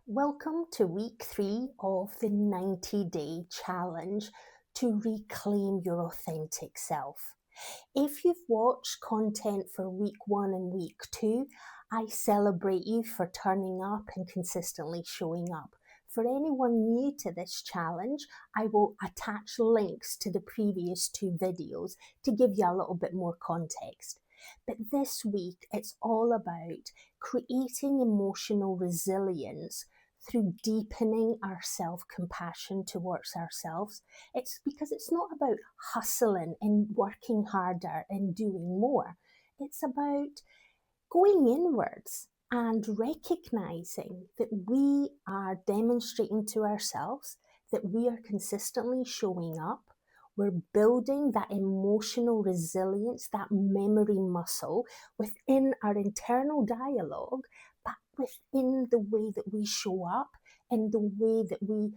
Welcome to week 3 of the 90-day challenge to reclaim your authentic self. If you've watched content for week 1 and week 2, I celebrate you for turning up and consistently showing up. For anyone new to this challenge, I will attach links to the previous 2 videos to give you a little bit more context. But this week, it's all about creating emotional resilience through deepening our self-compassion towards ourselves. It's because it's not about hustling and working harder and doing more. It's about going inwards and recognizing that we are demonstrating to ourselves that we are consistently showing up. We're building that emotional resilience, that memory muscle within our internal dialogue, but within the way that we show up and the way that we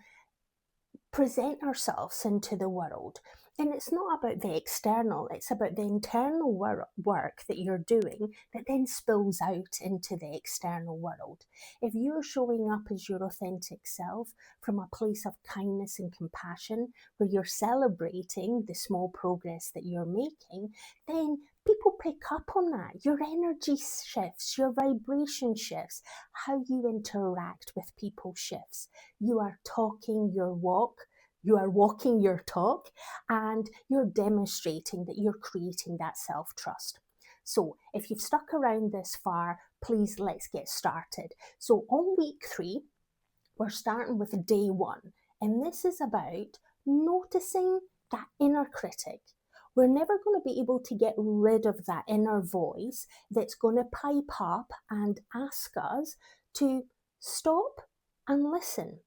present ourselves into the world. And it's not about the external, it's about the internal work that you're doing that then spills out into the external world. If you're showing up as your authentic self from a place of kindness and compassion, where you're celebrating the small progress that you're making, then people pick up on that. Your energy shifts, your vibration shifts, how you interact with people shifts. You are talking your walk, you are walking your talk, and you're demonstrating that you're creating that self-trust. So if you've stuck around this far, please let's get started. So on week 3, we're starting with day 1, and this is about noticing that inner critic. We're never going to be able to get rid of that inner voice that's going to pipe up and ask us to stop and listen,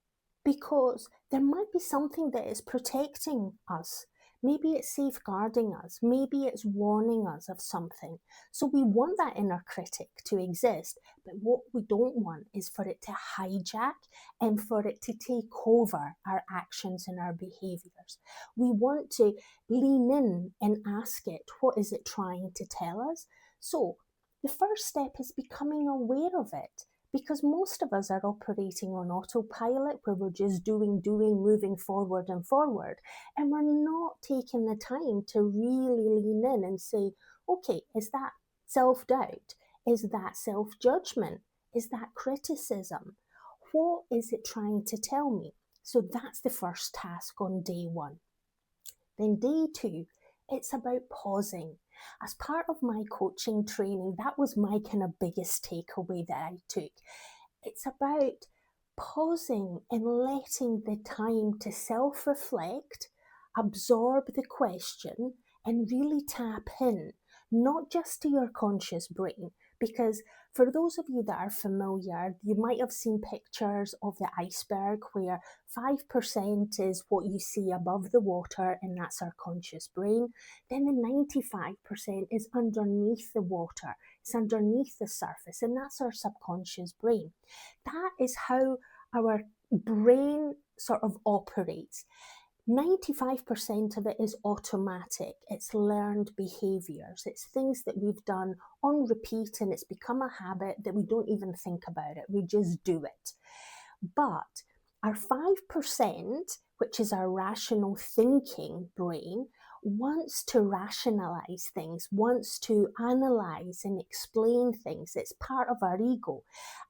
because there might be something that is protecting us. Maybe it's safeguarding us. Maybe it's warning us of something. So we want that inner critic to exist, but what we don't want is for it to hijack and for it to take over our actions and our behaviours. We want to lean in and ask it, what is it trying to tell us? So the first step is becoming aware of it, because most of us are operating on autopilot, where we're just doing, moving forward and forward, and we're not taking the time to really lean in and say, okay, is that self-doubt? Is that self-judgment? Is that criticism? What is it trying to tell me? So that's the first task on day 1. Then day 2, it's about pausing. As part of my coaching training, that was my kind of biggest takeaway that I took. It's about pausing and letting the time to self-reflect, absorb the question, and really tap in, not just to your conscious brain, because for those of you that are familiar, you might have seen pictures of the iceberg where 5% is what you see above the water, and that's our conscious brain. Then the 95% is underneath the water, it's underneath the surface, and that's our subconscious brain. That is how our brain sort of operates. 95% of it is automatic. It's learned behaviors. It's things that we've done on repeat, and it's become a habit that we don't even think about it. We just do it. But our 5%, which is our rational thinking brain, wants to rationalize things, wants to analyze and explain things. It's part of our ego.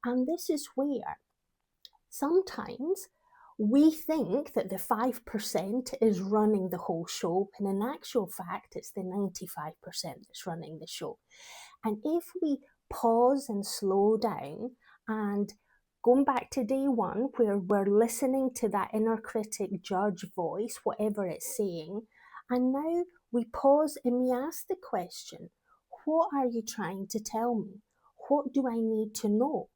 And this is where sometimes we think that the 5% is running the whole show, and in actual fact, it's the 95% that's running the show. And if we pause and slow down, and going back to day 1, where we're listening to that inner critic, judge voice, whatever it's saying, and now we pause and we ask the question, what are you trying to tell me? What do I need to know?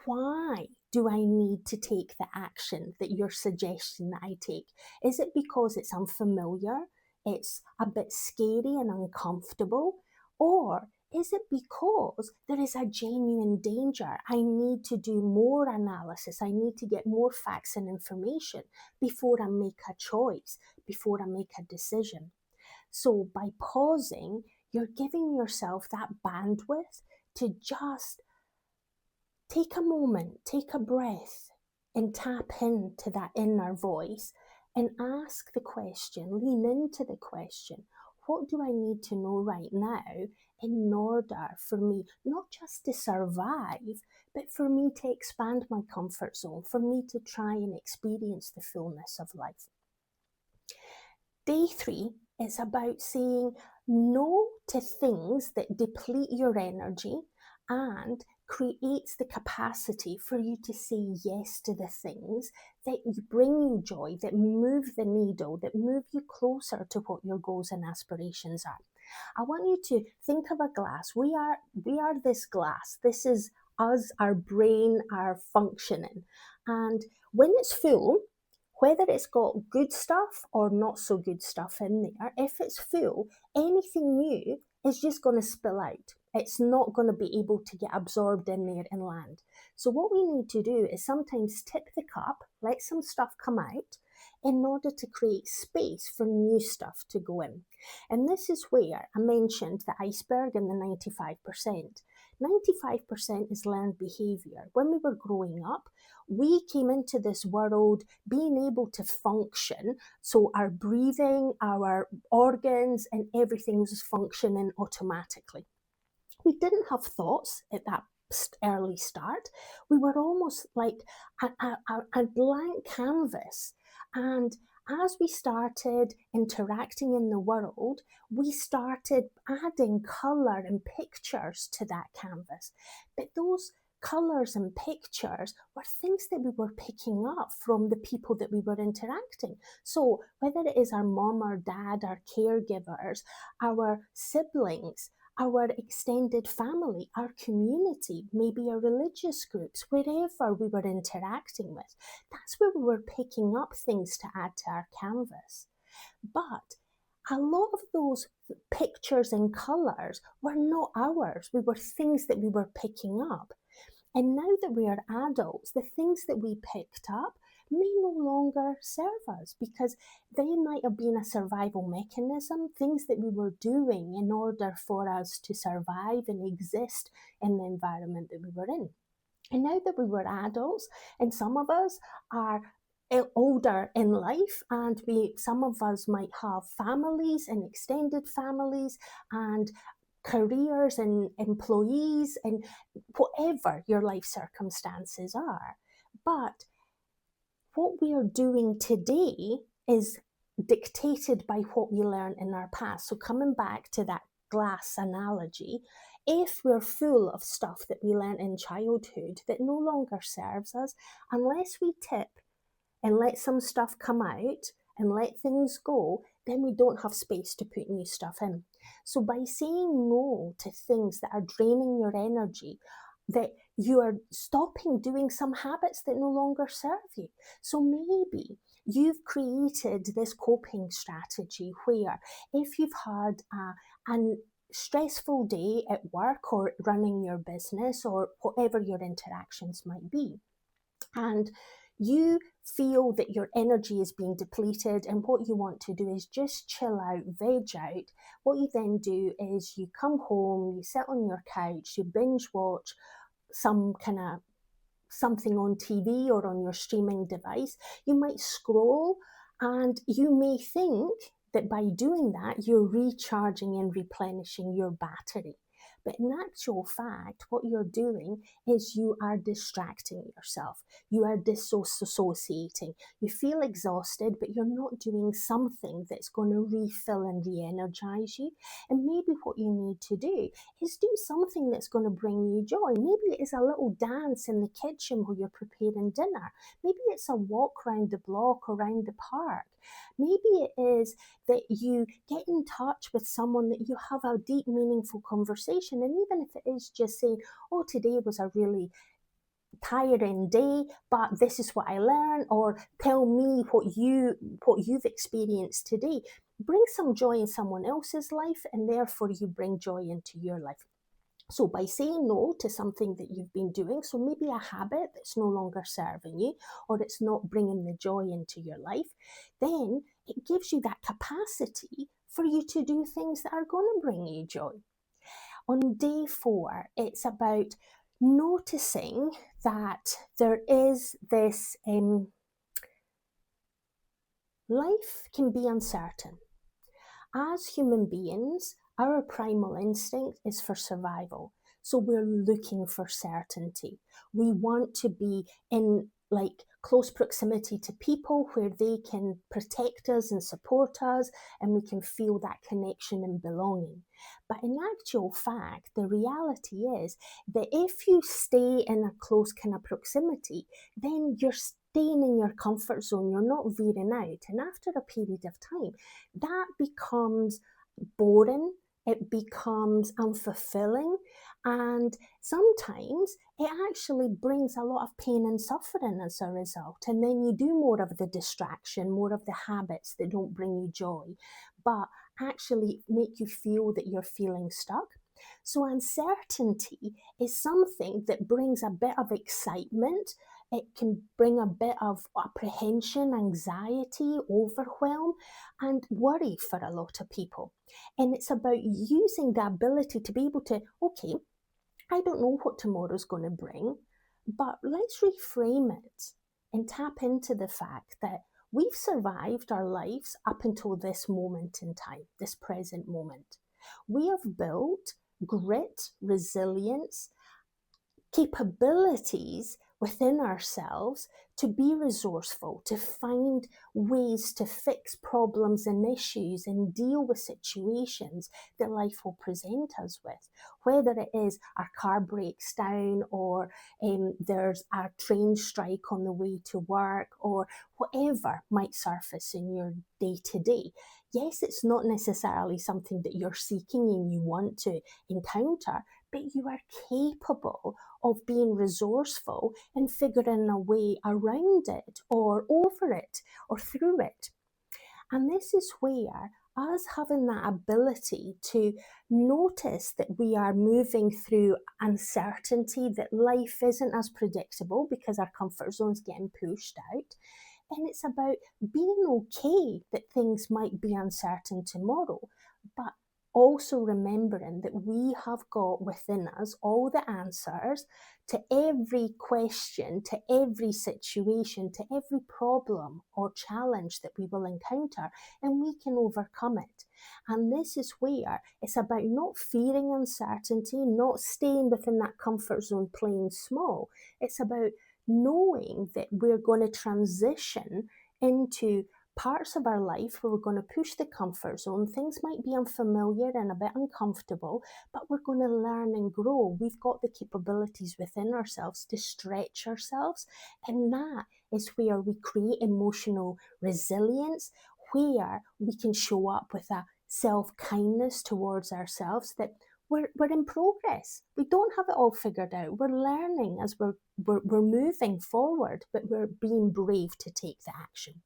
Why do I need to take the action that you're suggesting that I take? Is it because it's unfamiliar, it's a bit scary and uncomfortable? Or is it because there is a genuine danger? I need to do more analysis. I need to get more facts and information before I make a choice, before I make a decision. So by pausing, you're giving yourself that bandwidth to just take a moment, take a breath, and tap into that inner voice and ask the question, lean into the question, what do I need to know right now in order for me not just to survive, but for me to expand my comfort zone, for me to try and experience the fullness of life? Day 3 is about saying no to things that deplete your energy and creates the capacity for you to say yes to the things that bring you joy, that move the needle, that move you closer to what your goals and aspirations are. I want you to think of a glass. We are this glass. This is us, our brain, our functioning. And when it's full, whether it's got good stuff or not so good stuff in there, if it's full, anything new is just going to spill out. It's not going to be able to get absorbed in there and land. So, what we need to do is sometimes tip the cup, let some stuff come out in order to create space for new stuff to go in. And this is where I mentioned the iceberg and the 95%. 95% is learned behavior. When we were growing up, we came into this world being able to function. So our breathing, our organs, and everything was functioning automatically. We didn't have thoughts at that early start. We were almost like a blank canvas. And as we started interacting in the world, we started adding colour and pictures to that canvas. But those colours and pictures were things that we were picking up from the people that we were interacting. So whether it is our mom or dad, our caregivers, our siblings, our extended family, our community, maybe our religious groups, wherever we were interacting with, that's where we were picking up things to add to our canvas. But a lot of those pictures and colours were not ours. We were things that we were picking up. And now that we are adults, the things that we picked up may no longer serve us because they might have been a survival mechanism, things that we were doing in order for us to survive and exist in the environment that we were in. And now that we were adults, and some of us are older in life, and some of us might have families and extended families and careers and employees and whatever your life circumstances are. But what we are doing today is dictated by what we learned in our past. So coming back to that glass analogy, if we're full of stuff that we learned in childhood that no longer serves us, unless we tip and let some stuff come out and let things go, then we don't have space to put new stuff in. So by saying no to things that are draining your energy, that you are stopping doing some habits that no longer serve you. So maybe you've created this coping strategy where if you've had a stressful day at work or running your business or whatever your interactions might be, and you feel that your energy is being depleted and what you want to do is just chill out, veg out, what you then do is you come home, you sit on your couch, you binge watch some kind of something on TV or on your streaming device. You might scroll and you may think that by doing that, you're recharging and replenishing your battery. But in actual fact, what you're doing is you are distracting yourself. You are disassociating. You feel exhausted, but you're not doing something that's going to refill and re-energize you. And maybe what you need to do is do something that's going to bring you joy. Maybe it is a little dance in the kitchen while you're preparing dinner. Maybe it's a walk around the block or around the park. Maybe it is that you get in touch with someone that you have a deep, meaningful conversation. And even if it is just saying, oh, today was a really tiring day, but this is what I learned, or tell me what you've experienced today. Bring some joy in someone else's life, and therefore you bring joy into your life. So by saying no to something that you've been doing, so maybe a habit that's no longer serving you, or it's not bringing the joy into your life, then it gives you that capacity for you to do things that are going to bring you joy. On day 4, it's about noticing that there is this life can be uncertain. As human beings, our primal instinct is for survival. So we're looking for certainty. We want to be in like close proximity to people where they can protect us and support us, and we can feel that connection and belonging. But in actual fact, the reality is that if you stay in a close kind of proximity, then you're staying in your comfort zone, you're not veering out. And after a period of time, that becomes boring, it becomes unfulfilling, and sometimes it actually brings a lot of pain and suffering as a result. And then you do more of the distraction, more of the habits that don't bring you joy, but actually make you feel that you're feeling stuck. So, uncertainty is something that brings a bit of excitement. It can bring a bit of apprehension, anxiety, overwhelm, and worry for a lot of people. And it's about using the ability to be able to, okay, I don't know what tomorrow's going to bring, but let's reframe it and tap into the fact that we've survived our lives up until this moment in time, this present moment. We have built grit, resilience, capabilities within ourselves to be resourceful, to find ways to fix problems and issues and deal with situations that life will present us with. Whether it is our car breaks down, or there's a train strike on the way to work, or whatever might surface in your day to day. Yes, it's not necessarily something that you're seeking and you want to encounter, but you are capable of being resourceful and figuring a way around it or over it or through it. And this is where us having that ability to notice that we are moving through uncertainty, that life isn't as predictable because our comfort zone's getting pushed out. And it's about being okay that things might be uncertain tomorrow, but also remembering that we have got within us all the answers to every question, to every situation, to every problem or challenge that we will encounter, and we can overcome it. And this is where it's about not fearing uncertainty, not staying within that comfort zone playing small. It's about knowing that we're going to transition into parts of our life where we're going to push the comfort zone. Things might be unfamiliar and a bit uncomfortable, but we're going to learn and grow. We've got the capabilities within ourselves to stretch ourselves, and that is where we create emotional resilience, where we can show up with a self-kindness towards ourselves, that we're in progress. We don't have it all figured out. We're learning as we're moving forward, but we're being brave to take the action.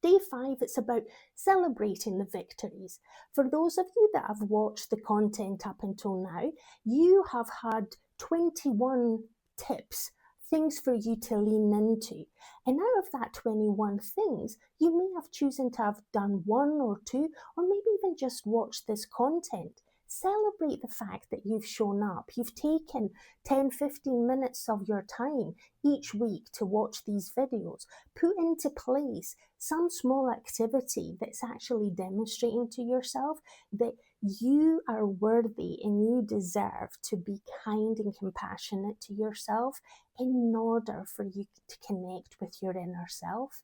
Day 5, it's about celebrating the victories. For those of you that have watched the content up until now, you have had 21 tips, things for you to lean into. And out of that 21 things, you may have chosen to have done one or two, or maybe even just watched this content. Celebrate the fact that you've shown up. You've taken 10-15 minutes of your time each week to watch these videos. Put into place some small activity that's actually demonstrating to yourself that you are worthy and you deserve to be kind and compassionate to yourself in order for you to connect with your inner self.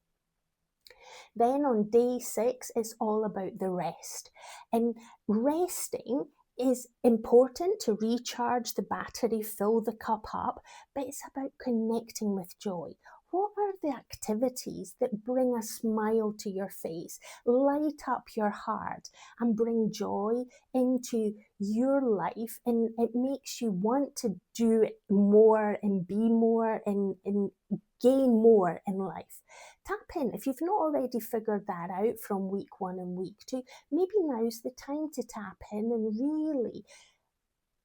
Then on day 6, it's all about the rest. And resting is important to recharge the battery, fill the cup up, but it's about connecting with joy. What are the activities that bring a smile to your face, light up your heart, and bring joy into your life? And it makes you want to do more and be more and gain more in life. Tap in. If you've not already figured that out from week 1 and week 2, maybe now's the time to tap in and really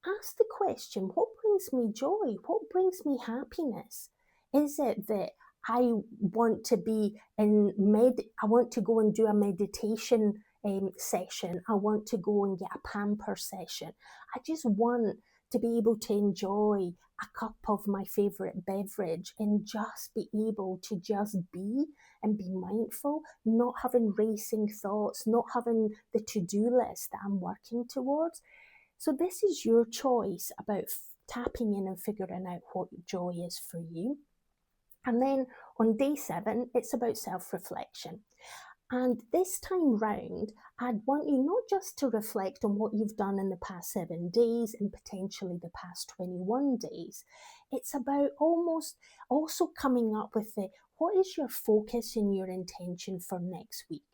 ask the question, what brings me joy? What brings me happiness? Is it that I want to be I want to go and do a meditation session. I want to go and get a pamper session. I just want to be able to enjoy a cup of my favourite beverage and just be able to just be and be mindful, not having racing thoughts, not having the to-do list that I'm working towards. So this is your choice about tapping in and figuring out what joy is for you. And then on day 7, it's about self-reflection. And this time round, I'd want you not just to reflect on what you've done in the past 7 days and potentially the past 21 days. It's about almost also coming up with what is your focus and your intention for next week?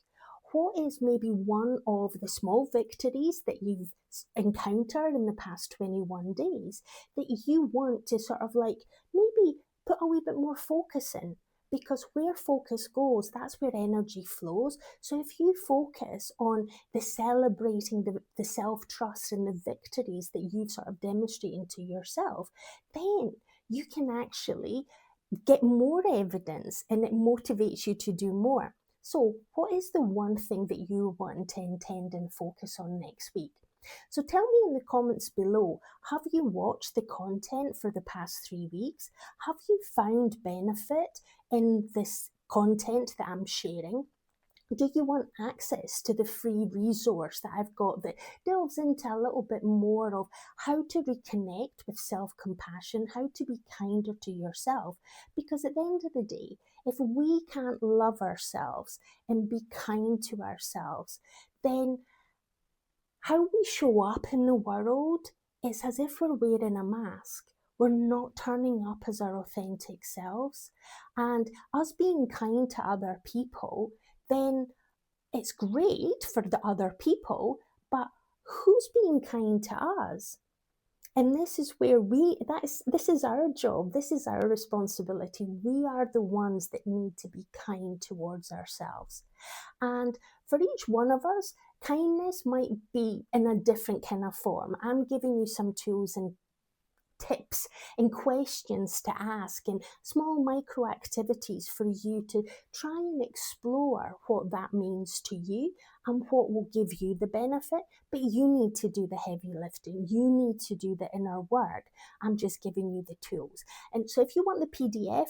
What is maybe one of the small victories that you've encountered in the past 21 days that you want to sort of like maybe put a wee bit more focus in? Because where focus goes, that's where energy flows. So if you focus on the celebrating the self-trust and the victories that you've sort of demonstrated to yourself, then you can actually get more evidence and it motivates you to do more. So what is the one thing that you want to intend and focus on next week? So tell me in the comments below, have you watched the content for the past 3 weeks? Have you found benefit in this content that I'm sharing? Do you want access to the free resource that I've got that delves into a little bit more of how to reconnect with self-compassion, how to be kinder to yourself? Because at the end of the day, if we can't love ourselves and be kind to ourselves, then how we show up in the world is as if we're wearing a mask. We're not turning up as our authentic selves. And us being kind to other people, then it's great for the other people, but who's being kind to us? And this is where this is our job, this is our responsibility. We are the ones that need to be kind towards ourselves. And for each one of us, kindness might be in a different kind of form. I'm giving you some tools and tips and questions to ask and small micro activities for you to try and explore what that means to you and what will give you the benefit. But you need to do the heavy lifting. You need to do the inner work. I'm just giving you the tools. And so if you want the PDF,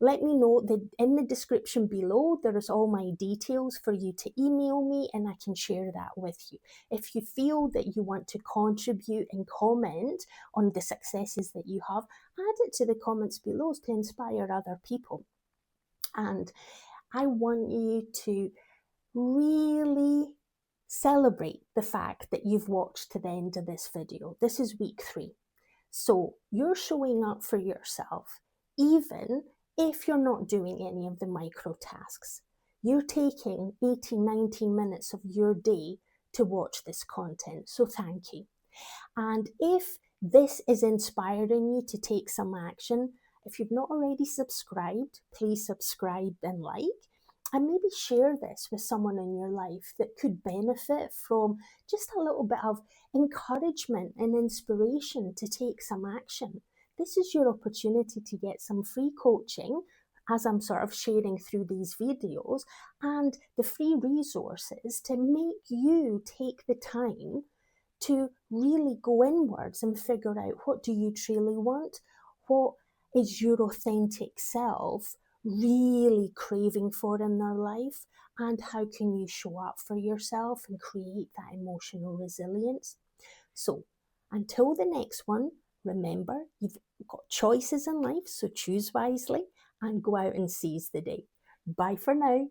let me know. In the description below, there is all my details for you to email me and I can share that with you. If you feel that you want to contribute and comment on the successes that you have, add it to the comments below to inspire other people. And I want you to really celebrate the fact that you've watched to the end of this video. This is week 3. So you're showing up for yourself, even if you're not doing any of the micro tasks. You're taking 18, 19 minutes of your day to watch this content. So thank you. And if this is inspiring you to take some action, if you've not already subscribed, please subscribe and like. And maybe share this with someone in your life that could benefit from just a little bit of encouragement and inspiration to take some action. This is your opportunity to get some free coaching as I'm sort of sharing through these videos and the free resources to make you take the time to really go inwards and figure out what do you truly want, what is your authentic self really craving for in their life, and how can you show up for yourself and create that emotional resilience. So until the next one, remember you've got choices in life, so choose wisely and go out and seize the day. Bye for now.